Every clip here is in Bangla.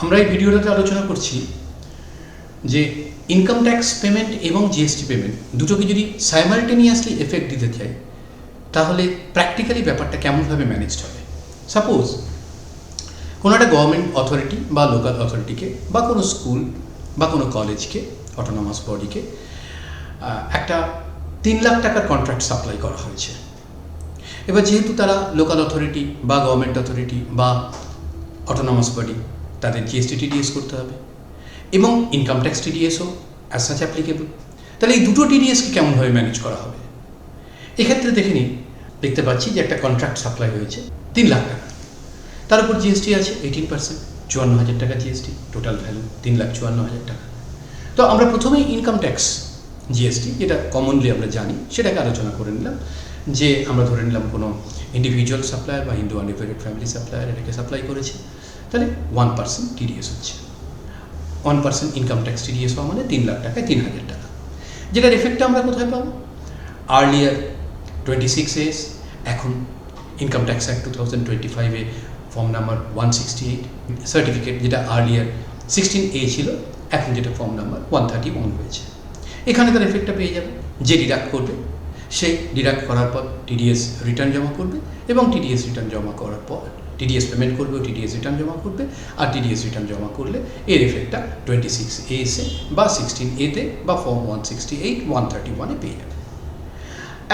আমরা এই ভিডিওটাতে আলোচনা করছি যে ইনকাম ট্যাক্স পেমেন্ট এবং জিএসটি পেমেন্ট দুটোকে যদি সাইমালটেনিয়াসলি এফেক্ট দিতে চাই তাহলে প্র্যাকটিক্যালি ব্যাপারটা কেমনভাবে ম্যানেজড হবে। সাপোজ কোনো একটা গভর্নমেন্ট অথরিটি বা লোকাল অথরিটিকে বা কোনো স্কুল বা কোনো কলেজকে অটোনমাস বডিকে একটা 3 লাখ টাকার কন্ট্রাক্ট সাপ্লাই করা হয়েছে। এবার যেহেতু তারা লোকাল অথরিটি বা গভর্নমেন্ট অথরিটি বা অটোনমাস বডি, তাদের জিএসটি টিডিএস করতে হবে এবং ইনকাম ট্যাক্স টিডিএসও অ্যাজ সাচ অ্যাপ্লিকেবল। তাহলে এই দুটো টিডিএসকে কেমনভাবে ম্যানেজ করা হবে? এক্ষেত্রে দেখতে পাচ্ছি যে একটা কন্ট্রাক্ট সাপ্লাই হয়েছে 3 লাখ টাকা, তার উপর জিএসটি আছে 18%, 54,000 টাকা জিএসটি, টোটাল ভ্যালু 3,54,000 টাকা। তো আমরা প্রথমেই ইনকাম ট্যাক্স জিএসটি, যেটা কমনলি আমরা জানি, সেটাকে আলোচনা করে নিলাম। যে আমরা ধরে নিলাম কোনো ইন্ডিভিজুয়াল সাপ্লায়ার বা হিন্দু আনডিভাইডেড ফ্যামিলি সাপ্লায়ার এটাকে সাপ্লাই করেছে, তাহলে 1% টিডিএস হচ্ছে। 1% ইনকাম ট্যাক্স টিডিএস হওয়া মানে 3 লাখ টাকায় 3,000 টাকা, যেটার এফেক্টটা আমরা কোথায় পাবো? আর্লিয়ার 26A, এখন income tax act 2025 form number 168 certificate, যেটা আর্লিয়ার 16A ছিল, এখন যেটা ফর্ম নাম্বার 131 হয়েছে। এখানে তার এফেক্টটা পেয়ে যাবে। যে ডিডাক্ট করবে সে ডিডাক্ট করার পর টিডিএস রিটার্ন জমা করবে এবং টিডিএস রিটার্ন জমা করার পর টিডিএস পেমেন্ট করবে ও টিডিএস রিটার্ন জমা করবে। আর টিডিএস রিটার্ন জমা করলে এর এফেক্টটা 26A বা 16A বা ফর্ম 168 131 পেয়ে যাবে।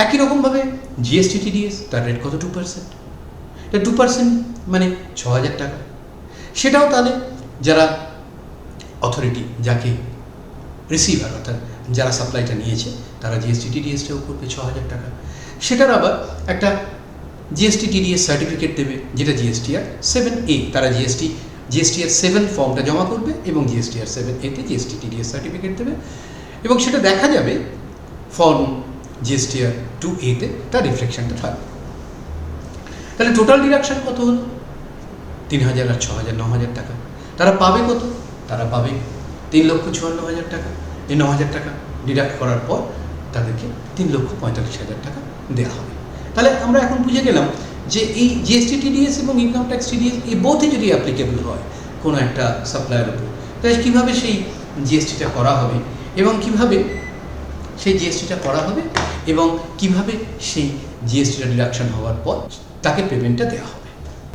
একই রকমভাবে জিএসটি টিডিএস, তার রেট কত? 2%। 2% মানে 6,000 টাকা। সেটাও তাহলে যারা অথরিটি, যাকে রিসিভার অর্থাৎ যারা সাপ্লাইটা নিয়েছে, তারা জিএসটি টিডিএসটাও করবে 6,000 টাকা। সেটার আবার একটা জিএসটি টিডিএস সার্টিফিকেট দেবে, যেটা জিএসটিআর 7A, তারা জিএসটিআর 7 ফর্মটা জমা করবে এবং জিএসটিআর 7A-তে জিএসটি টিডিএস সার্টিফিকেট দেবে এবং সেটা দেখা যাবে ফর্ম জিএসটিআর 2A-তে তার রিফ্লেকশনটা থাকবে। তাহলে টোটাল ডিডাকশন কত হলো? 3,000 আর 6,000 9,000 টাকা। তারা পাবে কত? তারা পাবে 3,54,000 টাকা। এই 9,000 টাকা ডিডাক্ট করার পর তাদেরকে 3,45,000 টাকা দেওয়া হবে। তাহলে আমরা এখন বুঝে গেলাম যে এই জিএসটি টিডিএস এবং ইনকাম ট্যাক্স টিডিএস এই বোথই যদি অ্যাপ্লিকেবল হয় কোনো একটা সাপ্লাইয়ের উপর, তাহলে কীভাবে সেই জিএসটিটা করা হবে এবং কীভাবে সেই জিএসটিটা ডিডাকশন হওয়ার পর তাকে পেমেন্টটা দেওয়া হবে।